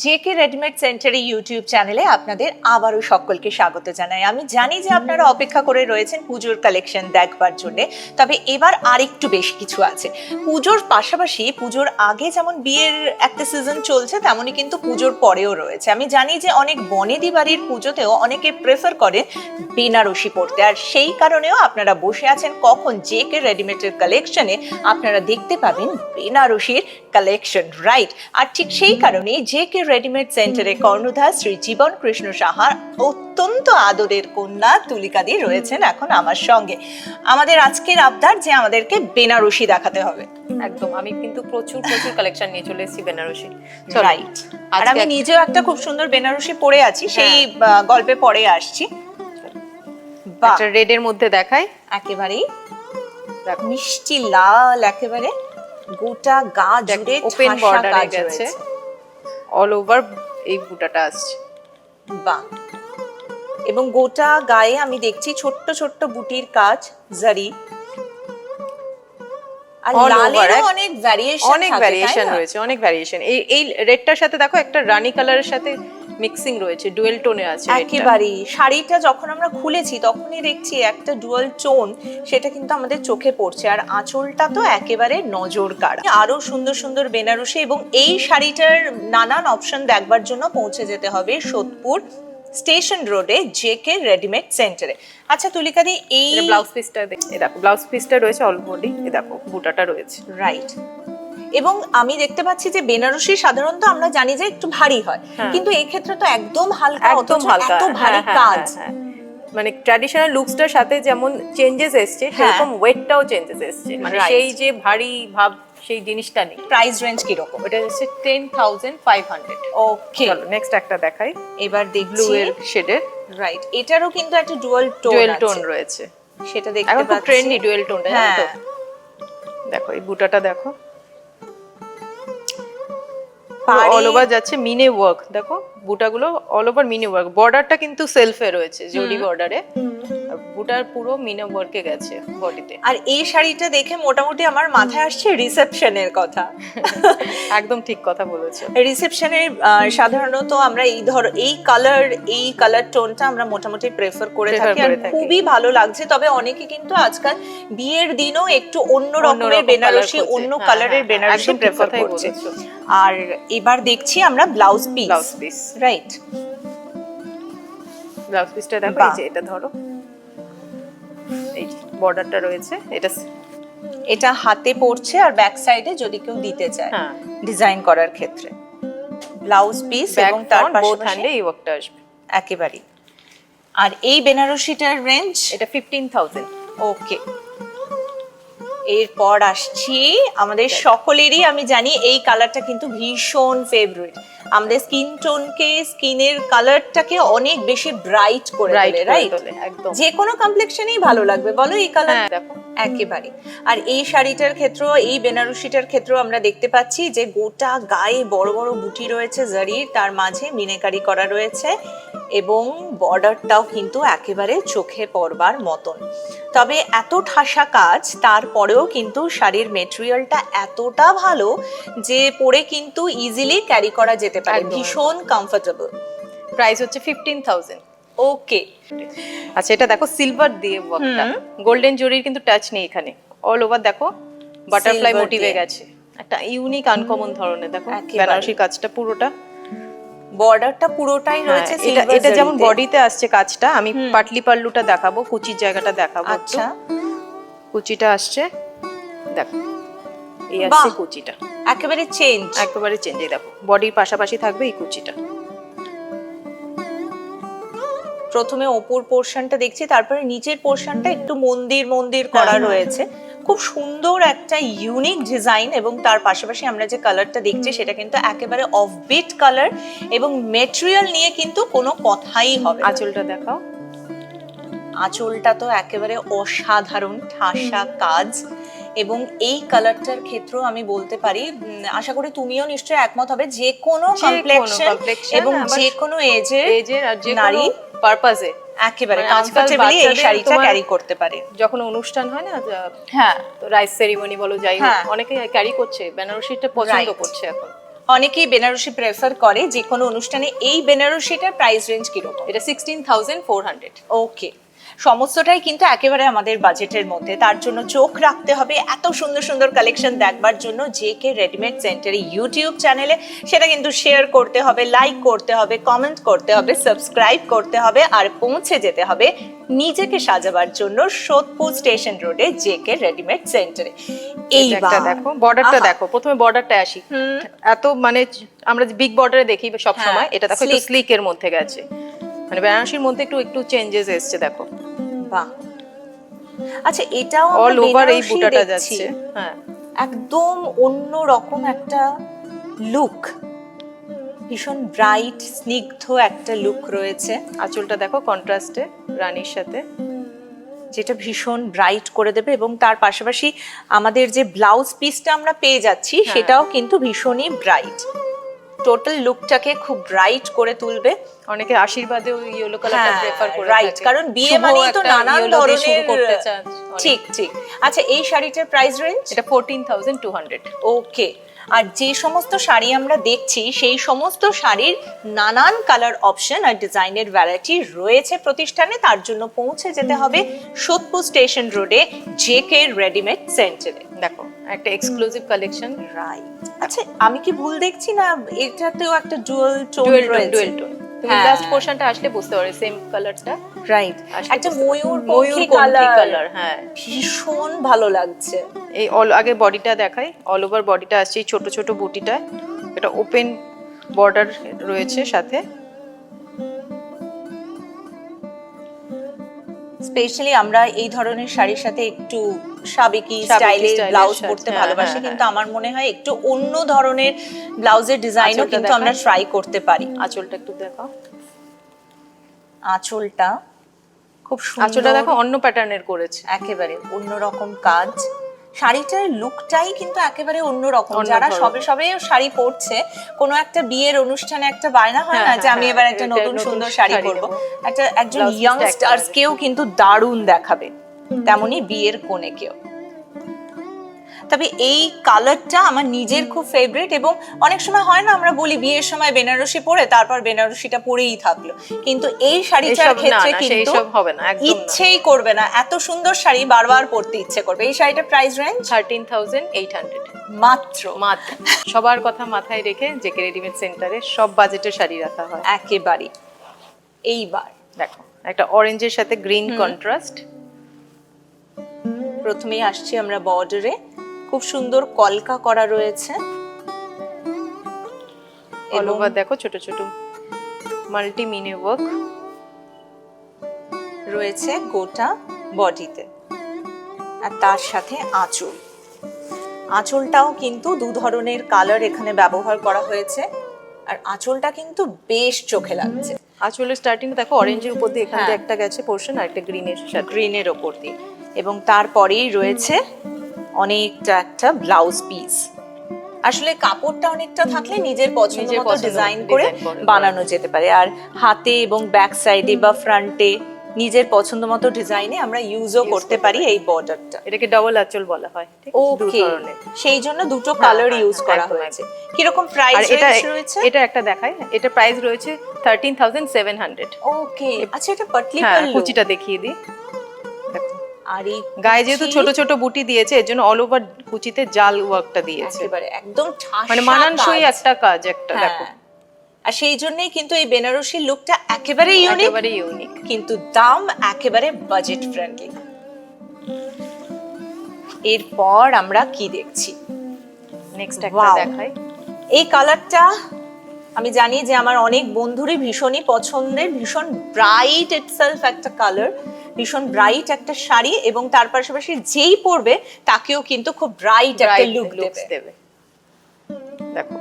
JK readymade সেন্টারে YouTube চ্যানেলে আপনাদের আবারও সকলকে স্বাগত জানাই। আমি জানি যে আপনারা অপেক্ষা করে রয়েছেন পুজোর কালেকশন দেখবার জন্য, তবে এবার আরেকটু বেশি কিছু আছে। পুজোর পাশাপাশি পুজোর আগে যেমন বিয়ের একটা সিজন চলছে, তেমনই কিন্তু পুজোর পরেও রয়েছে। আমি জানি যে অনেক বনেদি বাড়ির পুজোতেও অনেকে প্রেফার করেন বেনারসি পরতে, আর সেই কারণেও আপনারা বসে আছেন কখন জেকে রেডিমেডের কালেকশনে আপনারা দেখতে পাবেন বেনারসির কালেকশন, রাইট? আর ঠিক সেই কারণেই জেকে রেডিমেড সেন্টারে কর্ণধার শ্রী জীবন কৃষ্ণ সাহার অত্যন্ত আদরের কন্যা তুলিকা দি রয়েছেন এখন আমার সঙ্গে। আমাদের আজকের আবদার যে আমাদেরকে বেনারসি দেখাতে হবে। একদম, আমি কিন্তু প্রচুর কালেকশন নিয়ে চলে এসেছি বেনারসি, রাইট। আর আমি নিজেও একটা খুব সুন্দর বেনারসি পরে আছি, সেই গল্পে পরে আসছি। একটা রেড এর মধ্যে দেখাই, একেবারেই মিষ্টি লাল, একেবারে গোটা গা জুড়ে ওপেন বর্ডারে গেছে, অল ওভার এই বুটাটা আসছে। বাহ! এবং গোটা গায়ে আমি দেখছি ছোট্ট ছোট্ট বুটির কাজ, জারি। আর লালেরও অনেক ভ্যারিয়েশন রয়েছে, অনেক ভ্যারিয়েশন। এই রেডটার সাথে দেখো একটা রানী কালারের সাথে মিক্সিং রয়েছে, ডুয়েল টোনে আছে একেবারে। শাড়িটা যখন আমরা খুলেছি তখনই দেখছি একটা ডুয়াল টোন, সেটা কিন্তু আমাদের চোখে পড়ছে। আর আঁচলটা তো একেবারে নজর কাড়া। আরো সুন্দর সুন্দর বেনারসি এবং এই শাড়িটার নানান অপশন দেখবার জন্য পৌঁছে যেতে হবে সোদপুর স্টেশন রোডে জেকে রেডিমেড সেন্টারে। আচ্ছা তুলিকা দি, এই ব্লাউজ পিসটা দেখো, ব্লাউজ পিসটা রয়েছে অল বডি, এই দেখো বুটাটা রয়েছে, রাইট। এবং আমি দেখতে পাচ্ছি যে বেনারসি সাধারণত আমরা জানি যে একটু ভারী হয়, কিন্তু এই ক্ষেত্রে তো একদম হালকা, একদম হালকা, এত ভারী কাজ। মানে ট্র্যাডিশনাল লুকসটার সাথে যেমন চেঞ্জেস এসছে, সেরকম ওয়েটটাও চেঞ্জেস এসছে। মানে সেই যে ভারী ভাব সেই জিনিসটা নেই। প্রাইস রেঞ্জ কি রকম? এটা হচ্ছে 10,500। ওকে, চলো নেক্সট একটা দেখাই। এবার দেখছি ব্লু এর শেডের, রাইট। এটারও কিন্তু একটা ডুয়াল টোন রয়েছে, সেটা দেখতে এখন খুব পাচ্ছি। ট্রেন্ডি ডুয়াল টোনটা, জানো তো? দেখো এই বুটাটা দেখো, অল ওভার যাচ্ছে মিনে ওয়ার্ক। দেখো বুটাগুলো অল ওভার মিনে ওয়ার্ক, বর্ডারটা কিন্তু সেলফে রয়েছে, জরি বর্ডারে, আর বুটার পুরো মিনে ওয়ার্কে গেছে বডিতে। আর এই শাড়িটা দেখে মোটামুটি আমার মাথায় আসছে রিসেপশনের কথা। একদম ঠিক কথা বলেছো। রিসেপশনে সাধারণত আমরা এই কালার টোনটা আমরা মোটামুটি প্রেফার করে থাকি, আর খুবই ভালো লাগছে। তবে অনেকে কিন্তু আজকাল বিয়ের দিনও একটু অন্য রকমের বেনারসি, অন্য কালারের বেনারসি প্রেফার করছে। আর এবার দেখছি আমরা ব্লাউজ পিস, রাইট। ব্লাউজ পিসটা দেখো, এই যে এটা ধরো, এই বর্ডারটা রয়েছে, এটা হাতে পড়ছে, আর ব্যাক সাইডে যদি কেউ দিতে চায় ডিজাইন করার ক্ষেত্রে ব্লাউজ পিস, এবং তার পাশাপাশি এই ওয়ার্কটা আসবে একেবারে। আর এই বেনারসিটার রেঞ্জ এটা 15,000। ওকে, এরপর আসছি আমাদের সকলেরই, আমি জানি এই কালারটা কিন্তু ভীষণ ফেভারিট। আমাদের স্কিন টোনকে, স্কিনের কালারটাকে অনেক বেশি ব্রাইট করে তোলে, রাইট? একদম যে কোনো কমপ্লেক্সনেই ভালো লাগবে, বলো এই কালার। দেখো একেবারে। আর এই শাড়িটার ক্ষেত্রেও, এই বেনারসিটার ক্ষেত্রেও আমরা দেখতে পাচ্ছি যে গোটা গায়ে বড় বড় বুটি রয়েছে জারির, তার মাঝে মিনাকারি করা রয়েছে, এবং বর্ডারটাও কিন্তু একেবারে চোখে পড়বার মতন। তবে এত ঠাসা কাজ, তারপরেও কিন্তু শাড়ির মেটেরিয়ালটা এতটা ভালো যে পরে কিন্তু ইজিলি ক্যারি করা যেতে পারে, ভীষণ কমফোর্টেবল। প্রাইস হচ্ছে 15,000। ওকে, আচ্ছা এটা দেখো সিলভার দিয়ে ওয়ার্কটা, গোল্ডেন জরির কিন্তু টাচ নেই এখানে, অল ওভার দেখো বাটারফ্লাই মোটিভে গেছে, একটা ইউনিক আনকমন ধরনের। দেখো বেনারসির কাজটা পুরোটা, বর্ডারটা পুরোটাই রয়েছে সিলভার। এটা যেমন বডিতে আসছে কাজটা, আমি পাটলি পাল্লুটা দেখাবো, কুচির জায়গাটা দেখাবো। আচ্ছা, কুচিটা আসছে, দেখো এই আসছে কুচিটা, একেবারে চেঞ্জ। এই দেখো বডির পাশাপাশি থাকবে এই কুচিটা। প্রথমে ওপর পোরশনটা দেখছি, তারপরে নিচের পোরশনটা একটু মন্দির করা রয়েছে। খুব সুন্দর একটা ইউনিক ডিজাইন, এবং তার পাশাপাশি আমরা যে কালারটা দেখছি সেটা কিন্তু একেবারে অফবিট কালার, এবং মেটেরিয়াল নিয়ে কিন্তু কোনো কথাই হবে। আঁচলটা দেখাও, আঁচলটা তো একেবারে অসাধারণ ঠাসা কাজ, এবং এই কালারটার ক্ষেত্রেও আমি বলতে পারি, আশা করি তুমিও নিশ্চয়ই একমত হবে, যে কোনো কমপ্লেক্সন এবং যে কোনো এজের আর যে নারী পারপাসে একেবারে কমফোর্টেবলি এই শাড়িটা ক্যারি করতে পারে। যখন অনুষ্ঠান হয় না, হ্যাঁ, তো রাইস সেরিমনি বলো, যাই হোক, অনেকে ক্যারি করছে, বেনারসিটা পছন্দ করছে এখন। অনেকেই বেনারসি প্রেফার করে যে কোনো অনুষ্ঠানে, এই বেনারসিটার প্রাইস রেঞ্জ কিরকম? এটা 16,400। ওকে, সমস্তটাই কিন্তু একেবারে আমাদের বাজেটের মধ্যে। তার জন্য চোখ রাখতে হবে এত সুন্দর সুন্দর কালেকশন দেখবার জন্য জেকে রেডিমেড সেন্টারে ইউটিউব চ্যানেলে। সেটা কিন্তু শেয়ার করতে হবে, লাইক করতে হবে, কমেন্ট করতে হবে, সাবস্ক্রাইব করতে হবে, আর পৌঁছে যেতে হবে নিজেকে সাজাবার জন্য সোদপুর স্টেশন রোডে জেকে রেডিমেড সেন্টারে। এইটা দেখো, বর্ডারটা দেখো, প্রথমে বর্ডারটা আসি। এত মানে আমরা বিগ বর্ডারে দেখি সব সময়, এটা দেখো একটু স্লিকের মধ্যে গেছে, মানে বেনারসির মধ্যে একটু একটু চেঞ্জেস এসেছে দেখো। বাহ, আচ্ছা এটাও অল ওভার এই বুটাটা যাচ্ছে। হ্যাঁ, একদম অন্য রকম একটা লুক, ভীষণ ব্রাইট স্নিগ্ধ একটা লুক রয়েছে। আঁচলটা দেখো কন্ট্রাস্টে রানীর সাথে, যেটা ভীষণ ব্রাইট করে দেবে। এবং তার পাশাপাশি আমাদের যে ব্লাউজ পিসটা আমরা পেয়ে যাচ্ছি সেটাও কিন্তু ভীষণই ব্রাইট, টোটাল লুকটাকে খুব ব্রাইট করে তুলবে। অনেকে আশীর্বাদে ওই ইয়েলো কালারটা প্রেফার করে রাইট, কারণ বিয়ে মানেই তো নানান ধরনের করতে চান। ঠিক ঠিক। আচ্ছা এই শাড়িটার প্রাইস রেঞ্জ? এটা 14,200। ওকে, আর যে সমস্ত শাড়ি আমরা দেখছি সেই সমস্ত শাড়ির নানান কালার অপশন আর ডিজাইনের ভ্যারাইটি রয়েছে প্রতিষ্ঠানে। তার জন্য পৌঁছে যেতে হবে সোদপুর স্টেশন রোডে জেকে রেডিমেড সেন্টারে। দেখো একটা এক্সক্লুসিভ কালেকশন। রাইট, আচ্ছা আমি কি ভুল দেখছি না? এটাতেও একটা ডুয়াল টোন রয়েছে। ডুয়েল টোন, তুমি লাস্ট পোরশনটা আসলে বুঝতে পারবে সেম কালারটা। রাইট, একটা ময়ূর কালার। হ্যাঁ, ভীষণ ভালো লাগছে। এই আগে বডিটা দেখাই, অল ওভার বডিটা আসছে ছোট ছোট বুটিটা, এটা ওপেন বর্ডার রয়েছে সাথে। স্পেশালি আমরা এই ধরনের শাড়ির সাথে একটু সাবেকি স্টাইলে ব্লাউজ পরতে ভালোবাসি, কিন্তু আমার মনে হয় একটু অন্য ধরনের ব্লাউজের ডিজাইনও কিন্তু আমরা ট্রাই করতে পারি। আঁচলটা একটু দেখাও, আঁচলটা খুব সুন্দর। আঁচলটা দেখো অন্য প্যাটার্নের করেছে, একেবারে অন্যরকম কাজ। শাড়িটার লুকটাই কিন্তু একেবারে অন্যরকম। যারা সবে সবে শাড়ি পরছে, কোনো একটা বিয়ের অনুষ্ঠানে একটা বায়না হয় না যে আমি এবার একটা নতুন সুন্দর শাড়ি পরবো, একজন ইয়াংস্টার্স কেও কিন্তু দারুণ দেখাবে, তেমনি বিয়ের কোণেকেও। তবে এই কালারটা আমার নিজের খুব ফেভারিট। এবং অনেক সময় হয় না আমরা বলি বিয়ের সময় বেনারসি পরে তারপর বেনারসিটা পরেই থাকলো, কিন্তু এই শাড়িটার ক্ষেত্রে কিন্তু হবে না, ইচ্ছেই করবে না, এত সুন্দর শাড়ি বারবার পরতে ইচ্ছে করবে। এই শাড়িটার প্রাইস রেঞ্জ 13,800 মাত্র। মাত্র। সবার কথা মাথায় রেখে জেকে রেডিমেড সেন্টারে সব বাজেটের শাড়ি রাখা হয় একেবারে। এইবার দেখো একটা অরেঞ্জের সাথে গ্রিন কন্ট্রাস্ট। প্রথমেই আসছি আমরা বর্ডারে, খুব সুন্দর কলকা করা রয়েছে। অল ওভার দেখো ছোট ছোট মাল্টি মিনি ওয়ার্ক রয়েছে গোটা বডিতে, আর তার সাথে আঁচল। আঁচলটাও কিন্তু দু ধরনের কালার এখানে ব্যবহার করা হয়েছে, আর আঁচলটা কিন্তু বেশ চোখে লাগছে। আঁচলের স্টার্টিং দেখো অরেঞ্জের উপর দিয়ে এখানে একটা গেছে পোরশন, আর একটা গ্রিনের সাথে, গ্রিনের ওপর দিয়ে, এবং তারপরেই রয়েছে অনেকটা একটা ব্লাউজ পিস। আসলে কাপড়টা অনেকটা থাকলে নিজের পছন্দ মতো ডিজাইন করে বানানো যেতে পারে, আর হাতে এবং ব্যাক সাইডে বা ফ্রন্টে নিজের পছন্দ মতো ডিজাইনে আমরা ইউজও করতে পারি এই বর্ডারটা। এটাকে ডাবল আঁচল বলা হয়। ওকে, সেই জন্য দুটো কালার ইউজ করা হয়েছে। কিরকম প্রাইস রয়েছে? এটা একটা দেখাই, এটা প্রাইস রয়েছে 13,700। ওকে, আচ্ছা এটা পাটলি পাল্লু, কুচিটা দেখিয়ে দিই। আর এই গায়ে যেহেতু ছোট ছোট বুটি দিয়েছে এর জন্য অল ওভার কুচিতে জাল ওয়ার্কটা দিয়েছে, একেবারে একদম ঠাসা, মানে মানানসই একটা কাজ একটা দেখো। আর সেই জন্যই কিন্তু এই বেনারসি লুকটা একেবারে ইউনিক, কিন্তু দাম একেবারে বাজেট ফ্রেন্ডলি। এরপর আমরা কি দেখছি? নেক্সট একটা দেখাই। এই কালারটা আমি জানি যে আমার অনেক বন্ধুরই ভীষণই পছন্দের, ভীষণ ব্রাইট ইটসেলফ একটা কালার, ভীষণ ব্রাইট একটা শাড়ি, এবং তার পাশাপাশি যেই পরবে তাকেও কিন্তু খুব ব্রাইট একটা লুক দেবে। দেখো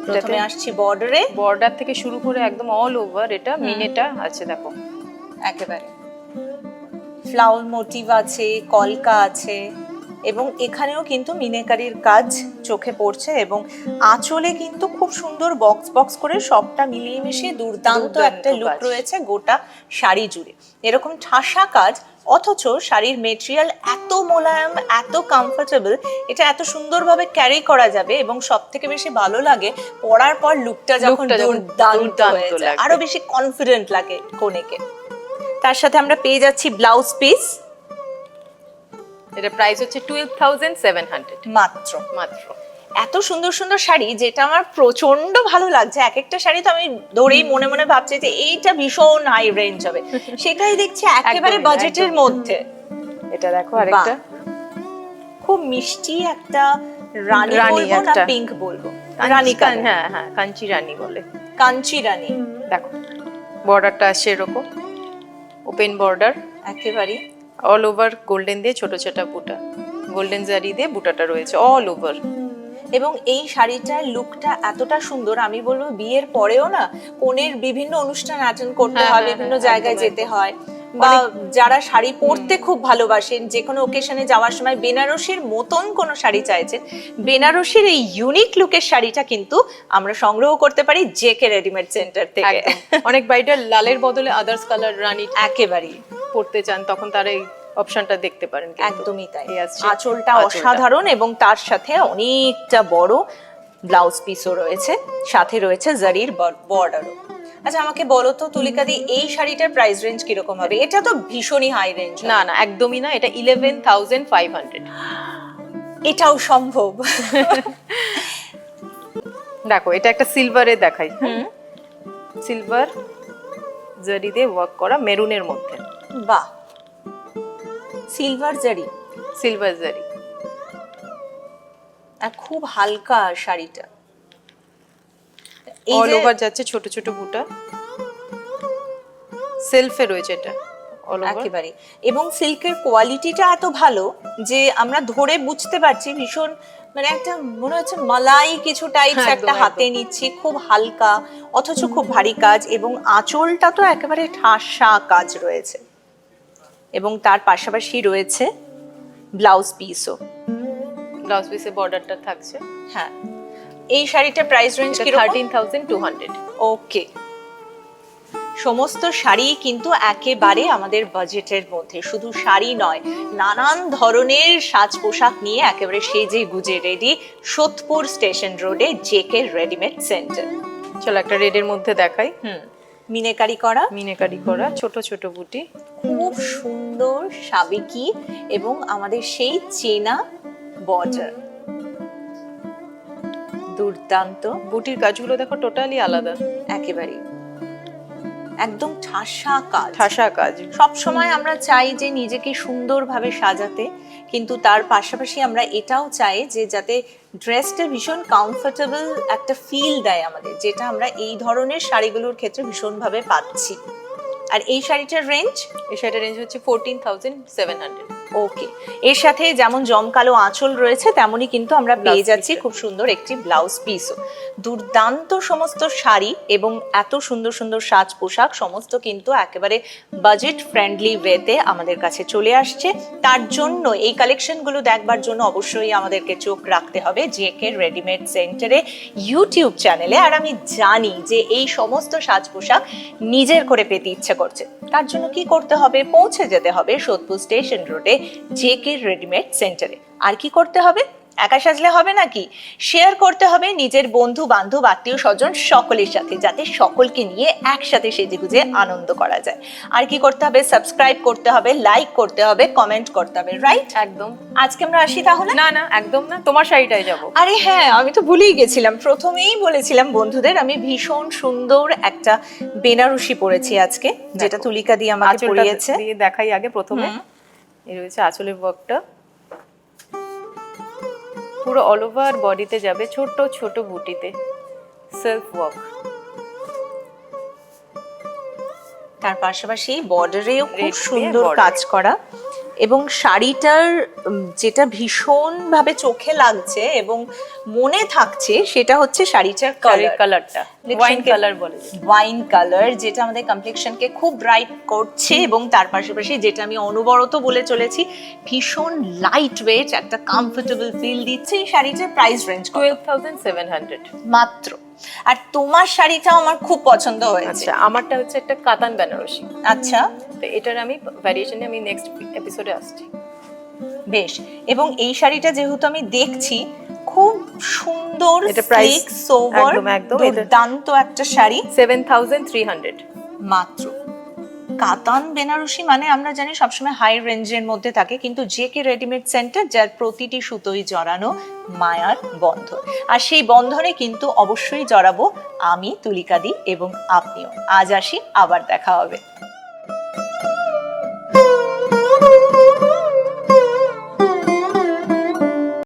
প্রথমে আসছি বর্ডারে, বর্ডার থেকে শুরু করে একদম অল ওভার এটা মিনেটা আছে দেখো, একেবারে ফ্লাওয়ার মোটিভ আছে, কলকা আছে, এবং এখানেও কিন্তু মিনেকারির কাজ চোখে পড়ছে, এবং আঁচলে কিন্তু খুব সুন্দর বক্স বক্স করে সবটা মিলিয়ে মিশিয়ে দুর্দান্ত একটা লুক রয়েছে গোটা শাড়ি জুড়ে। এরকম ঠাসা কাজ অথচ শাড়ির মেটেরিয়াল এত মোলায়েম, এত কমফোর্টেবল, এটা এত সুন্দরভাবে ক্যারি করা যাবে এবং সব থেকে বেশি ভালো লাগে পরার পর লুকটা যখন দুর্দান্ত হয়ে যায়, আরো বেশি কনফিডেন্ট লাগে কনেকে। তার সাথে আমরা পেয়ে যাচ্ছি ব্লাউজ পিস। এটা প্রাইস হচ্ছে 12,700 মাত্র। মাত্র। এত সুন্দর সুন্দর শাড়ি, যেটা আমার প্রচন্ড ভালো লাগছে। এক একটা শাড়ি তো আমি ধরেই মনে মনে ভাবছি যে এইটা ভীষণ হাই রেঞ্জ হবে, সেটাই দেখছি একেবারে বাজেটের মধ্যে। এটা দেখো আরেকটা খুব মিষ্টি একটা রানী বলবো না পিঙ্ক বলবো, রানী কালার। হ্যাঁ হ্যাঁ, কাঞ্চি রানী বলে, কাঞ্চি রানী। দেখো বর্ডারটা আসছে এরকম ওপেন বর্ডার, একেবারে অল ওভার গোল্ডেন দিয়ে ছোট ছোট বুটা, গোল্ডেন জারি দিয়ে বুটাটা রয়েছে অল ওভার। এবং এই শাড়িটার লুকটা এতটা সুন্দর, আমি বলবো বিয়ের পরেও না কনের বিভিন্ন অনুষ্ঠান অ্যাটেন্ড করতে হয়, বিভিন্ন জায়গায় যেতে হয়, বা যারা শাড়ি পরতে খুব ভালোবাসেন, যে কোনো ওকেশনে যাওয়ার সময় বেনারসির মতন কোনো শাড়ি চাইছেন, বেনারসির এই ইউনিক লুকের শাড়িটা কিন্তু আমরা সংগ্রহ করতে পারি জেকে রেডিমেড সেন্টার থেকে। অনেক ব্রাইডাল লালের বদলে আদার্স কালার রানী একেবারেই পরতে চান, তখন তারা এই অপশনটা দেখতে পারেন। একদমই তাই। আঁচলটা অসাধারণ এবং তার সাথে অনেকটা বড় ব্লাউজ পিসও রয়েছে, সাথে রয়েছে জারির বর্ডারও। আচ্ছা আমাকে বলো তো তুলিকাদি, এই শাড়িটার প্রাইস রেঞ্জ কিরকম হবে? এটা তো ভীষণই হাই রেঞ্জ। না না, একদমই না, এটা 11,500। এটাও সম্ভব। দেখো এটা একটা সিলভারে দেখাই, সিলভার জারি দিয়ে ওয়ার্ক করা মেরুনের মধ্যে। বাহ, সিলভার জারি, সিলভার জারি, আর খুব হালকা শাড়িটা। অল ওভার যাচ্ছে ছোট ছোট বুটা, সেলফে রয়েছে এটা অল ওভার একেবারে। এবং সিল্কের কোয়ালিটিটা এত ভালো যে আমরা ধরে বুঝতে পারছি ভীষণ, মানে একটা মনে হচ্ছে মালাই কিছু টাইপস একটা হাতে নিচ্ছি, খুব হালকা অথচ খুব ভারী কাজ। এবং আঁচলটা তো একেবারে ঠাসা কাজ রয়েছে, এবং তার পাশাপাশি রয়েছে ব্লাউজ পিসও। ব্লাউজ পিসে বর্ডারটা থাকছে। হ্যাঁ, এই শাড়িটার প্রাইস রেঞ্জ কি? 13,200। ওকে, সমস্ত শাড়ি কিন্তু একেবারে আমাদের বাজেটের মধ্যে। শুধু শাড়ি নয়, নানান ধরনের সাজ পোশাক নিয়ে একেবারে সেজে গুজে রেডি সোদপুর স্টেশন রোডে জেকে রেডিমেড সেন্টার। চলো একটা রেডের মধ্যে দেখাই। মিনেকারি করা, মিনেকারি করা ছোট ছোট বুটি, খুব সুন্দর সাবেকি এবং আমাদের সেই চেনা বর্ডার, দুর্দান্ত। বুটির কাজগুলো দেখো টোটালি আলাদা, একেবারে একদম ঠাসা কাজ। ঠাসা কাজ। সব সময় আমরা চাই যে নিজেকে সুন্দরভাবে সাজাতে, কিন্তু তার পাশাপাশি আমরা এটাও চাই যে যাতে ড্রেসটা ভীষণ কমফোর্টেবল একটা ফিল দেয় আমাদের, যেটা আমরা এই ধরনের শাড়িগুলোর ক্ষেত্রে ভীষণভাবে পাচ্ছি। আর এই শাড়িটার রেঞ্জ? এই শাড়িটার রেঞ্জ হচ্ছে 14,700। ওকে, এর সাথে যেমন জমকালো আঁচল রয়েছে তেমনই কিন্তু আমরা পেয়ে যাচ্ছি খুব সুন্দর একটি ব্লাউজ পিসও। দুর্দান্ত সমস্ত শাড়ি এবং এত সুন্দর সুন্দর সাজ পোশাক সমস্ত কিন্তু একেবারে বাজেট ফ্রেন্ডলি ওয়েতে আমাদের কাছে চলে আসছে। তার জন্য এই কালেকশনগুলো দেখবার জন্য অবশ্যই আমাদেরকে চোখ রাখতে হবে জেকে রেডিমেড সেন্টারে ইউটিউব চ্যানেলে। আর আমি জানি যে এই সমস্ত সাজ পোশাক নিজের করে পেতে ইচ্ছে করছে, তার জন্য কি করতে হবে? পৌঁছে যেতে হবে সোদপুর স্টেশন রোডে জেকে রেডিমেড সেন্টারে। আর কি করতে হবে? একা সাজলে হবে নাকি, শেয়ার করতে হবে নিজের বন্ধু বান্ধব আত্মীয় স্বজন সকলের সাথে, যাতে সকলকে নিয়ে একসাথে সেজেগুজে আনন্দ করা যায়। আর কি করতে হবে? সাবস্ক্রাইব করতে হবে, লাইক করতে হবে, কমেন্ট করতে হবে, রাইট? একদম। আজকে আমরা আসি তাহলে? না না একদম না, তোমার শাড়িটাই যাবো। আরে হ্যাঁ, আমি তো ভুলেই গেছিলাম, প্রথমেই বলেছিলাম বন্ধুদের আমি ভীষণ সুন্দর একটা বেনারসি পরেছি আজকে, যেটা তুলিকা দিয়ে আমাকে পরিয়েছে। দিয়ে দেখাই আগে প্রথমে। এই রয়েছে আঁচলের ওয়ার্কটা, পুরো অল ওভার বডিতে যাবে ছোট ছোট বুটিতে সেলফ ওয়ার্ক। তার পাশাপাশি বর্ডারেও খুব সুন্দর কাজ করা, এবং শাড়িটার যেটা ভীষণভাবে চোখে লাগছে এবং মনে থাকছে সেটা হচ্ছে শাড়িটার কালারটা। ওয়াইন কালার বলে। ওয়াইন কালার, যেটা আমাদের কমপ্লেক্সনকে খুব ব্রাইট করছে এবং তার পাশাপাশি যেটা আমি অনবরত বলে চলেছি, ভীষণ লাইট ওয়েট, একটা কমফোর্টেবল ফিল দিচ্ছে। এই শাড়িটার প্রাইস রেঞ্জ 12,700 মাত্র। আর তোমার শাড়িটাও আমার খুব পছন্দ হয়েছে। আচ্ছা, আমারটা হচ্ছে একটা কাতান বেনারসি। আচ্ছা, তো এটার আমি ভ্যারিয়েশনে আমি নেক্সট এপিসোডে আসছি। বেশ। এবং এই শাড়িটা যেহেতু আমি দেখছি, খুব সুন্দর, এটা প্রাইস স্লিক, সোবার, একদম দুর্দান্ত একটা শাড়ি, 7,300 মাত্র। কাতান বেনারসি মানে আমরা জানি সবসময় হাই রেঞ্জের মধ্যে থাকে, কিন্তু জেকে রেডিমেড সেন্টার, যার প্রতিটি সুতোই জড়ানো মায়ার বন্ধন। আর সেই বন্ধনে কিন্তু অবশ্যই জড়াবো আমি, তুলিকা দি, এবং আপনিও। আজ আসি, আবার দেখা হবে।